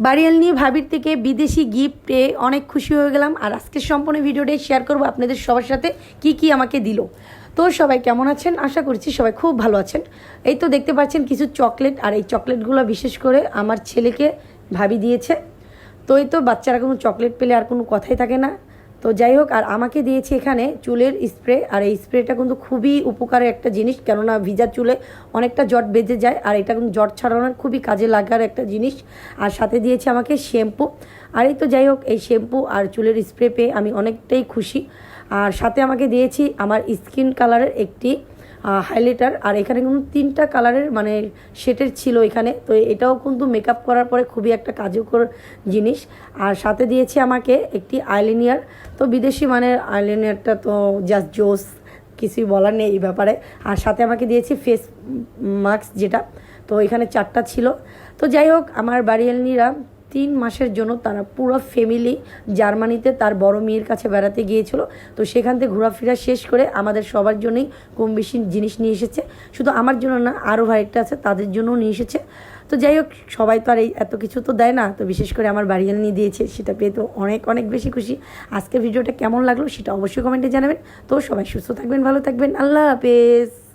বাড়িয়ালনি ভাবির থেকে বিদেশি গিফট পেয়ে অনেক খুশি হয়ে গেলাম। আর আজকের সম্পূর্ণ ভিডিওটাই শেয়ার করবো আপনাদের সবার সাথে কি কি আমাকে দিল। তো সবাই কেমন আছেন? আশা করছি সবাই খুব ভালো আছেন। এই তো দেখতে পাচ্ছেন কিছু চকলেট, আর এই চকলেটগুলো বিশেষ করে আমার ছেলেকে ভাবি দিয়েছে। তো এই তো বাচ্চারা কোনো চকলেট পেলে আর কোনো কথাই থাকে না। তো যাই হোক, আর আমাকে দিয়েছে এখানে চুলের স্প্রে। আর এই স্প্রেটা কিন্তু খুবই উপকারের একটা জিনিস, কেননা ভিজা চুলে অনেকটা জট বেঁধে যায়, আর এটা কিন্তু জট ছাড়ানোর খুবই কাজে লাগার একটা জিনিস। আর সাথে দিয়েছে আমাকে শ্যাম্পু। আর এই তো যাই হোক, এই শ্যাম্পু আর চুলের স্প্রে পেয়ে আমি অনেকটাই খুশি। আর সাথে আমাকে দিয়েছি আমার স্কিন কালারের একটি হাইলাইটার। আর এখানে কিন্তু 3টা কালারের মানে শেডের ছিল এখানে। তো এটাও কিন্তু মেকআপ করার পরে খুবই একটা কার্যকর জিনিস। আর সাথে দিয়েছে আমাকে একটি আইলাইনার। তো বিদেশি মানের আইলাইনারটা তো জাস্ট জোস, কিছুই বলার নেই এই ব্যাপারে। আর সাথে আমাকে দিয়েছি ফেস মাস্ক, যেটা তো এখানে 4টা ছিল। তো যাই হোক, আমার বাড়িয়ালনিরা 3 মাসের জন্য তারা পুরো ফ্যামিলি জার্মানিতে তার বড় মেয়ের কাছে বেড়াতে গিয়েছিল। তো সেখান থেকে ঘোরাফেরা শেষ করে আমাদের সবার জন্যই কম বেশি জিনিস নিয়ে এসেছে। শুধু আমার জন্য না, আরও ভাইটা আছে তাদের জন্যও নিয়ে এসেছে। তো যাই হোক, সবাই তো আর এই এত কিছু তো দেয় না, তো বিশেষ করে আমার বাড়িয়ালনি দিয়েছে, সেটা পেয়ে তো অনেক অনেক বেশি খুশি। আজকের ভিডিওটা কেমন লাগলো সেটা অবশ্যই কমেন্টে জানাবেন। তো সবাই সুস্থ থাকবেন, ভালো থাকবেন, আল্লাহ হাফেজ।